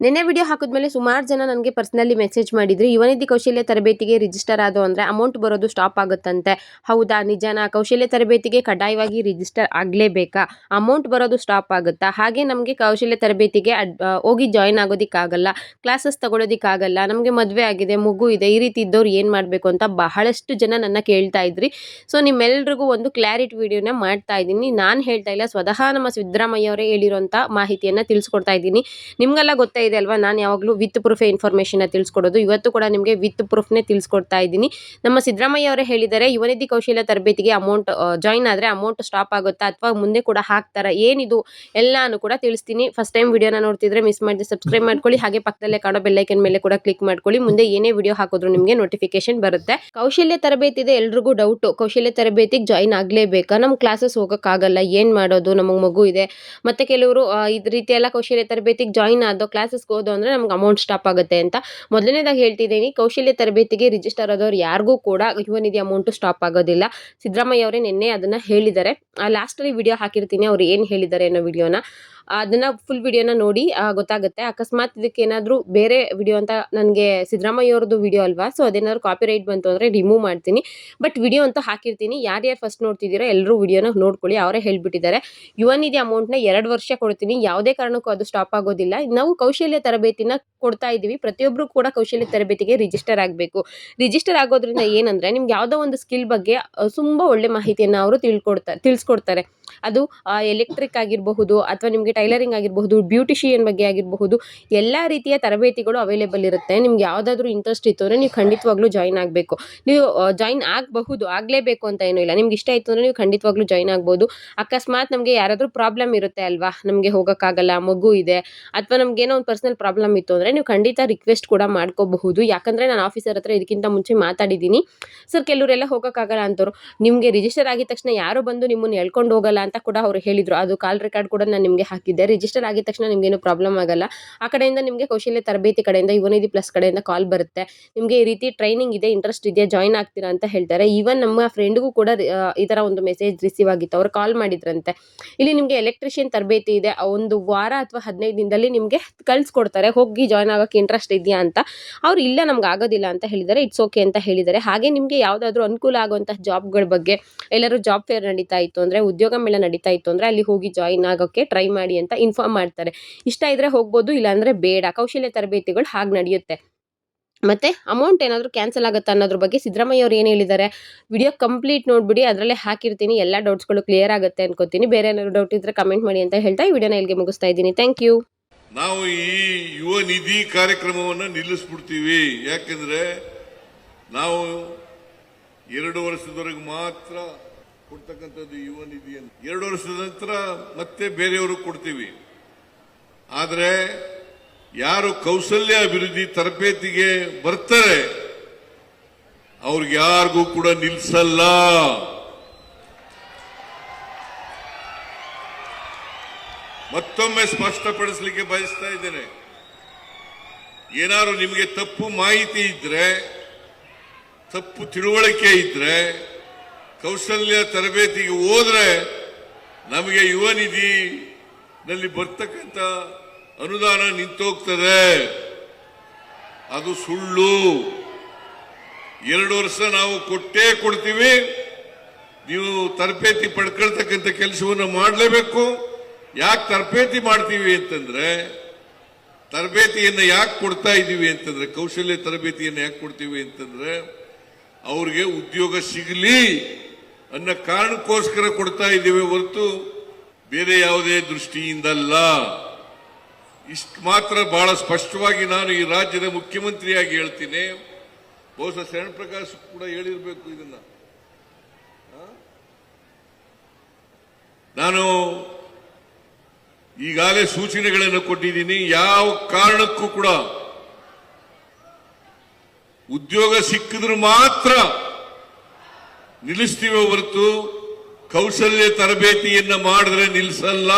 ನಿನ್ನೆ ವಿಡಿಯೋ ಹಾಕಿದ್ಮೇಲೆ ಸುಮಾರು ಜನ ನನಗೆ ಪರ್ಸನಲಿ ಮೆಸೇಜ್ ಮಾಡಿದ್ರಿ, ಯುವನಿಧಿ ಕೌಶಲ್ಯ ತರಬೇತಿಗೆ ರಿಜಿಸ್ಟರ್ ಆದೋ ಅಂದರೆ ಅಮೌಂಟ್ ಬರೋದು ಸ್ಟಾಪ್ ಆಗುತ್ತಂತೆ. ಹೌದಾ, ನಿಜನಾ? ಕೌಶಲ್ಯ ತರಬೇತಿಗೆ ಕಡ್ಡಾಯವಾಗಿ ರಿಜಿಸ್ಟರ್ ಆಗಲೇಬೇಕಾ? ಅಮೌಂಟ್ ಬರೋದು ಸ್ಟಾಪ್ ಆಗುತ್ತಾ? ಹಾಗೆ ನಮಗೆ ಕೌಶಲ್ಯ ತರಬೇತಿಗೆ ಹೋಗಿ ಜಾಯಿನ್ ಆಗೋದಕ್ಕಾಗಲ್ಲ, ಕ್ಲಾಸಸ್ ತಗೊಳ್ಳೋದಕ್ಕಾಗಲ್ಲ, ನಮಗೆ ಮದುವೆ ಆಗಿದೆ, ಮಗು ಇದೆ, ಈ ರೀತಿ ಇದ್ದವ್ರು ಏನು ಮಾಡಬೇಕು ಅಂತ ಬಹಳಷ್ಟು ಜನ ನನ್ನ ಕೇಳ್ತಾ ಇದ್ರಿ. ಸೊ ನಿಮ್ಮೆಲ್ರಿಗೂ ಒಂದು ಕ್ಲಾರಿಟಿ ವಿಡಿಯೋನ ಮಾಡ್ತಾ ಇದ್ದೀನಿ. ನಾನು ಹೇಳ್ತಾ ಇಲ್ಲ, ಸ್ವತಃ ನಮ್ಮ ಸಿದ್ದರಾಮಯ್ಯ ಅವರೇ ಹೇಳಿರೋಂಥ ಮಾಹಿತಿಯನ್ನು ತಿಳಿಸ್ಕೊಡ್ತಾ ಇದ್ದೀನಿ. ನಿಮಗೆಲ್ಲ ಗೊತ್ತೇ ಇದೆ ಅಲ್ವಾ, ನಾನು ಯಾವಾಗಲೂ ವಿತ್ ಪ್ರೂಫ್ ಇನ್ಫಾರ್ಮೇಷನ್ ತಿಳಿಸ್ಕೊಡೋದು. ಇವತ್ತು ಕೂಡ ನಿಮಗೆ ವಿತ್ ಪ್ರೂಫ್ನೇ ತಿಳಿಸ್ಕೊಡ್ತಾ ಇದ್ದೀನಿ. ನಮ್ಮ ಸಿದ್ದರಾಮಯ್ಯ ಅವರೇ ಹೇಳಿದ್ದಾರೆ, ಯುವನಿಧಿ ಕೌಶಲ್ಯ ತರಬೇತಿಗೆ ಅಮೌಂಟ್ ಜಾಯಿನ್ ಆದರೆ ಅಮೌಂಟ್ ಸ್ಟಾಪ್ ಆಗುತ್ತಾ ಅಥವಾ ಮುಂದೆ ಕೂಡ ಹಾಕ್ತಾರಾ, ಏನಿದು ಎಲ್ಲಾನು ಕೂಡ ತಿಳಿಸ್ತೀನಿ. ಫಸ್ಟ್ ಟೈಮ್ ವಿಡಿಯೋನ ನೋಡ್ತಿದ್ರೆ ಮಿಸ್ ಮಾಡದೆ ಸಬ್ಸ್ಕ್ರೈಬ್ ಮಾಡ್ಕೊಳ್ಳಿ. ಹಾಗೆ ಪಕ್ಕದಲ್ಲೇ ಕಾಣೋ ಬೆಲ್ ಐಕನ್ ಮೇಲೆ ಕೂಡ ಕ್ಲಿಕ್ ಮಾಡ್ಕೊಳ್ಳಿ. ಮುಂದೆ ಏನೇ ವಿಡಿಯೋ ಹಾಕಿದ್ರು ನಿಮಗೆ ನೋಟಿಫಿಕೇಶನ್ ಬರುತ್ತೆ. ಕೌಶಲ್ಯ ತರಬೇತಿ ಇದೆ, ಎಲ್ರಿಗೂ ಡೌಟು, ಕೌಶಲ್ಯ ತರಬೇತಿಗೆ ಜಾಯಿನ್ ಆಗಲೇಬೇಕಾ? ನಮ್ಮ ಕ್ಲಾಸಸ್ ಹೋಗೋಕ್ಕಾಗಲ್ಲ, ಏನು ಮಾಡೋದು, ನಮಗೆ ಮಗು ಇದೆ. ಮತ್ತೆ ಕೆಲವರು ಇದ್ ರೀತಿ ಎಲ್ಲ ಕೌಶಲ್ಯ ತರಬೇತಿಗೆ ಜಾಯಿನ್ ಆದೋ ಕ್ಲಾಸಸ್ಗೆ ಹೋದೋ ಅಂದರೆ ನಮ್ಗೆ ಅಮೌಂಟ್ ಸ್ಟಾಪ್ ಆಗುತ್ತೆ ಅಂತ. ಮೊದಲನೇದಾಗಿ ಹೇಳ್ತಿದ್ದೀನಿ, ಕೌಶಲ್ಯ ತರಬೇತಿಗೆ ರಿಜಿಸ್ಟರ್ ಆದವ್ರು ಯಾರಿಗೂ ಕೂಡ ಯುವನಿಧಿ ಅಮೌಂಟ್ ಸ್ಟಾಪ್ ಆಗೋದಿಲ್ಲ. ಸಿದ್ದರಾಮಯ್ಯ ಅವರೇ ನಿನ್ನೆ ಅದನ್ನ ಹೇಳಿದ್ದಾರೆ. ಲಾಸ್ಟಲ್ಲಿ ವಿಡಿಯೋ ಹಾಕಿರ್ತೀನಿ, ಅವ್ರು ಏನು ಹೇಳಿದ್ದಾರೆ ಅನ್ನೋ ವಿಡಿಯೋನ, ಅದನ್ನ ಫುಲ್ ವಿಡಿಯೋನ ನೋಡಿ ಗೊತ್ತಾಗುತ್ತೆ. ಅಕಸ್ಮಾತ್ ಇದಕ್ಕೆ ಏನಾದರೂ ಬೇರೆ ವಿಡಿಯೋ ಅಂತ, ನನಗೆ ಸಿದ್ದರಾಮಯ್ಯ ಅವ್ರದ್ದು ವಿಡಿಯೋ ಅಲ್ವಾ, ಸೊ ಅದೇನಾದ್ರು ಕಾಪಿರೈಟ್ ಬಂತು ಅಂದರೆ ರಿಮೂವ್ ಮಾಡ್ತೀನಿ. ಬಟ್ ವಿಡಿಯೋ ಅಂತ ಹಾಕಿರ್ತೀನಿ. ಯಾರ್ಯಾರು ಫಸ್ಟ್ ನೋಡ್ತಿದ್ದೀರೋ ಎಲ್ಲರೂ ವಿಡಿಯೋನ ನೋಡ್ಕೊಳ್ಳಿ. ಅವರೇ ಹೇಳ್ಬಿಟ್ಟಿದ್ದಾರೆ, ಯುವನಿಧಿ ಅಮೌಂಟ್ನ 2 ವರ್ಷ ಕೊಡ್ತೀನಿ, ಯಾವುದೇ ಕಾರಣಕ್ಕೂ ಅದು ಸ್ಟಾಪ್ ಆಗೋದಿಲ್ಲ. ನಾವು ಕೌಶಲ್ಯ ತರಬೇತಿನ ಕೊಡ್ತಾ ಇದ್ದೀವಿ, ಪ್ರತಿಯೊಬ್ಬರು ಕೂಡ ಕೌಶಲ್ಯ ತರಬೇತಿಗೆ ರಿಜಿಸ್ಟರ್ ಆಗಬೇಕು. ರಿಜಿಸ್ಟರ್ ಆಗೋದ್ರಿಂದ ಏನಂದರೆ, ನಿಮ್ಗೆ ಯಾವುದೋ ಒಂದು ಸ್ಕಿಲ್ ಬಗ್ಗೆ ತುಂಬ ಒಳ್ಳೆ ಮಾಹಿತಿಯನ್ನು ಅವರು ತಿಳಿಸ್ಕೊಡ್ತಾರೆ. ಅದು ಎಲೆಕ್ಟ್ರಿಕ್ ಆಗಿರಬಹುದು, ಅಥವಾ ನಿಮಗೆ ಟೈಲರಿಂಗ್ ಆಗಿರಬಹುದು, ಬ್ಯೂಟಿಷಿಯನ್ ಬಗ್ಗೆ ಆಗಿರಬಹುದು, ಎಲ್ಲ ರೀತಿಯ ತರಬೇತಿಗಳು ಅವೈಲೇಬಲ್ ಇರುತ್ತೆ. ನಿಮ್ಗೆ ಯಾವುದಾದ್ರೂ ಇಂಟ್ರೆಸ್ಟ್ ಇತ್ತು ಅಂದರೆ ನೀವು ಖಂಡಿತವಾಗ್ಲೂ ಜಾಯಿನ್ ಆಗಬೇಕು. ನೀವು ಜಾಯಿನ್ ಆಗಬಹುದು, ಆಗಲೇಬೇಕು ಅಂತ ಏನೂ ಇಲ್ಲ. ನಿಮ್ಗೆ ಇಷ್ಟ ಆಯಿತು ಅಂದರೆ ನೀವು ಖಂಡಿತವಾಗ್ಲೂ ಜಾಯಿನ್ ಆಗ್ಬೋದು. ಅಕಸ್ಮಾತ್ ನಮಗೆ ಯಾರಾದರೂ ಪ್ರಾಬ್ಲಮ್ ಇರುತ್ತೆ ಅಲ್ವಾ, ನಮಗೆ ಹೋಗೋಕ್ಕಾಗಲ್ಲ, ಮಗು ಇದೆ, ಅಥವಾ ನಮಗೇನೋ ಒಂದು ಪರ್ಸನಲ್ ಪ್ರಾಬ್ಲಮ್ ಇತ್ತು ಅಂದರೆ ನೀವು ಖಂಡಿತ ರಿಕ್ವೆಸ್ಟ್ ಕೂಡ ಮಾಡ್ಕೋಬಹುದು. ಯಾಕಂದರೆ ನಾನು ಆಫೀಸರ್ ಹತ್ರ ಇದಕ್ಕಿಂತ ಮುಂಚೆ ಮಾತಾಡಿದ್ದೀನಿ. ಸರ್, ಕೆಲವರೆಲ್ಲ ಹೋಗೋಕ್ಕಾಗಲ್ಲ ಅಂತವ್ರು, ನಿಮಗೆ ರಿಜಿಸ್ಟರ್ ಆಗಿದ ತಕ್ಷಣ ಯಾರು ಬಂದು ನಿಮ್ಮನ್ನು ಎಳ್ಕೊಂಡು ಹೋಗಲ್ಲ ಅಂತ ಕೂಡ ಅವರು ಹೇಳಿದರು. ಅದು ಕಾಲ್ ರೆಕಾರ್ಡ್ ಕೂಡ ನಾನು ನಿಮಗೆ ಹಾಕಿದ್ದೆ. ರಿಜಿಸ್ಟರ್ ಆಗಿದ ತಕ್ಷಣ ನಿಮಗೇನು ಪ್ರಾಬ್ಲಮ್ ಆಗಲ್ಲ. ಆ ಕಡೆಯಿಂದ ನಿಮಗೆ ಕೌಶಲ್ಯ ತರಬೇತಿ ಕಡೆಯಿಂದ, ಯುವನಿಧಿ ಪ್ಲಸ್ ಕಡೆಯಿಂದ ಕಾಲ್ ಬರುತ್ತೆ. ನಿಮಗೆ ಈ ರೀತಿ ಟ್ರೈನಿಂಗ್ ಇದೆ, ಇಂಟ್ರೆಸ್ಟ್ ಇದೆಯಾ, ಜಾಯಿನ್ ಆಗ್ತೀರಾ ಅಂತ ಹೇಳ್ತಾರೆ. ಈವನ್ ನಮ್ಮ ಫ್ರೆಂಡ್ಗೂ ಕೂಡ ಈ ಥರ ಒಂದು ಮೆಸೇಜ್ ರಿಸೀವ್ ಆಗಿತ್ತು. ಅವ್ರು ಕಾಲ್ ಮಾಡಿದ್ರಂತೆ, ಇಲ್ಲಿ ನಿಮಗೆ ಎಲೆಕ್ಟ್ರಿಷಿಯನ್ ತರಬೇತಿ ಇದೆ, ಒಂದು ವಾರ ಅಥವಾ 15 ದಿನದಲ್ಲಿ ನಿಮಗೆ ಕಳಿಸ್ಕೊಡ್ತಾರೆ, ಹೋಗಿ ಜಾಯ್ನ್ ಆಗೋಕ್ಕೆ ಇಂಟ್ರೆಸ್ಟ್ ಇದೆಯಾ ಅಂತ. ಅವ್ರು ಇಲ್ಲ, ನಮ್ಗೆ ಆಗೋದಿಲ್ಲ ಅಂತ ಹೇಳಿದ್ದಾರೆ. ಇಟ್ಸ್ ಓಕೆ ಅಂತ ಹೇಳಿದ್ದಾರೆ. ಹಾಗೆ ನಿಮಗೆ ಯಾವುದಾದ್ರೂ ಅನುಕೂಲ ಆಗುವಂತಹ ಜಾಬ್ಗಳ ಬಗ್ಗೆ, ಎಲ್ಲರೂ ಜಾಬ್ ಫೇರ್ ನಡೀತಾ ಇತ್ತು ಅಂದರೆ, ಉದ್ಯೋಗ ಮೇಳ ನಡೀತಾ ಇತ್ತು ಅಂದರೆ ಅಲ್ಲಿ ಹೋಗಿ ಜಾಯಿನ್ ಆಗೋಕ್ಕೆ ಟ್ರೈ ಮಾಡಿ ಅಂತ ಇನ್ಫಾರ್ಮ್ ಮಾಡ್ತಾರೆ. ಇಷ್ಟ ಇದ್ರೆ ಹೋಗ್ಬೋದು, ಇಲ್ಲಾಂದರೆ ಬೇಡ. ಕೌಶಲ್ಯ ತರಬೇತಿಗಳು ಹಾಗೆ ನಡೆಯುತ್ತೆ. ಮತ್ತೆ ಅಮೌಂಟ್ ಏನಾದರೂ ಕ್ಯಾನ್ಸಲ್ ಆಗುತ್ತಾ ಅನ್ನೋದ್ರ ಬಗ್ಗೆ ಸಿದ್ದರಾಮಯ್ಯ ಅವ್ರು ಏನು ಹೇಳಿದ್ದಾರೆ, ವಿಡಿಯೋ ಕಂಪ್ಲೀಟ್ ನೋಡ್ಬಿಡಿ, ಅದರಲ್ಲೇ ಹಾಕಿರ್ತೀನಿ, ಎಲ್ಲ ಡೌಟ್ಸ್ಗಳು ಕ್ಲಿಯರ್ ಆಗುತ್ತೆ ಅನ್ಕೋತೀನಿ. ಬೇರೆ ಏನಾದ್ರು ಡೌಟ್ ಇದ್ರೆ ಕಮೆಂಟ್ ಮಾಡಿ ಅಂತ ಹೇಳ್ತಾ ಈ ವಿಡಿಯೋನ ಇಲ್ಲಿಗೆ ಮುಗಿಸ್ತಾ ಇದ್ದೀನಿ. Thank you. ನಾವು ಈ ಯುವ ನಿಧಿ ಕಾರ್ಯಕ್ರಮವನ್ನು ನಿಲ್ಲಿಸ್ಬಿಡ್ತೀವಿ. ಯಾಕೆಂದ್ರೆ ನಾವು 2 ವರ್ಷದವರೆಗೆ ಮಾತ್ರ ಕೊಡ್ತಕ್ಕಂಥದ್ದು ಯುವ ನಿಧಿಯನ್ನು. 2 ವರ್ಷದ ನಂತರ ಮತ್ತೆ ಬೇರೆಯವರು ಕೊಡ್ತೀವಿ. ಆದರೆ ಯಾರು ಕೌಶಲ್ಯ ಅಭಿವೃದ್ಧಿ ತರಬೇತಿಗೆ ಬರ್ತಾರೆ ಅವ್ರಿಗೆ ಯಾರಿಗೂ ಕೂಡ ನಿಲ್ಲಿಸಲ್ಲ. ಮತ್ತೊಮ್ಮೆ ಸ್ಪಷ್ಟಪಡಿಸಲಿಕ್ಕೆ ಬಯಸ್ತಾ ಇದ್ದೇನೆ, ಏನಾದ್ರು ನಿಮಗೆ ತಪ್ಪು ಮಾಹಿತಿ ಇದ್ರೆ, ತಪ್ಪು ತಿಳುವಳಿಕೆ ಇದ್ರೆ, ಕೌಶಲ್ಯ ತರಬೇತಿಗೆ ಹೋದ್ರೆ ನಮಗೆ ಯುವ ನಿಧಿನಲ್ಲಿ ಬರ್ತಕ್ಕಂಥ ಅನುದಾನ ನಿಂತೋಗ್ತದೆ. ಅದು ಸುಳ್ಳು. 2 ವರ್ಷ ನಾವು ಕೊಟ್ಟೇ ಕೊಡ್ತೀವಿ. ನೀವು ತರಬೇತಿ ಪಡ್ಕೊಳ್ತಕ್ಕಂಥ ಕೆಲಸವನ್ನು ಮಾಡಲೇಬೇಕು. ಯಾಕೆ ತರಬೇತಿ ಮಾಡ್ತೀವಿ ಅಂತಂದ್ರೆ, ತರಬೇತಿಯನ್ನು ಯಾಕೆ ಕೊಡ್ತಾ ಇದ್ದೀವಿ ಅಂತಂದ್ರೆ, ಕೌಶಲ್ಯ ತರಬೇತಿಯನ್ನು ಯಾಕೆ ಕೊಡ್ತೀವಿ ಅಂತಂದ್ರೆ, ಅವ್ರಿಗೆ ಉದ್ಯೋಗ ಸಿಗಲಿ ಅನ್ನೋ ಕಾರಣಕ್ಕೋಸ್ಕರ ಕೊಡ್ತಾ ಇದ್ದೀವಿ ಹೊರತು ಬೇರೆ ಯಾವುದೇ ದೃಷ್ಟಿಯಿಂದಲ್ಲ. ಇಷ್ಟು ಮಾತ್ರ ಬಹಳ ಸ್ಪಷ್ಟವಾಗಿ ನಾನು ಈ ರಾಜ್ಯದ ಮುಖ್ಯಮಂತ್ರಿಯಾಗಿ ಹೇಳ್ತೀನಿ. ಬಹುಶಃ ಶರಣ್ ಪ್ರಕಾಶ್ ಕೂಡ ಹೇಳಿರಬೇಕು ಇದನ್ನ. ನಾನು ಈಗಾಗಲೇ ಸೂಚನೆಗಳನ್ನು ಕೊಟ್ಟಿದ್ದೀನಿ. ಯಾವ ಕಾರಣಕ್ಕೂ ಕೂಡ ಉದ್ಯೋಗ ಸಿಕ್ಕಿದ್ರು ಮಾತ್ರ ನಿಲ್ಲಿಸ್ತೀವಿ ಹೊರತು ಕೌಶಲ್ಯ ತರಬೇತಿಯನ್ನ ಮಾಡಿದ್ರೆ ನಿಲ್ಲಿಸಲ್ಲ.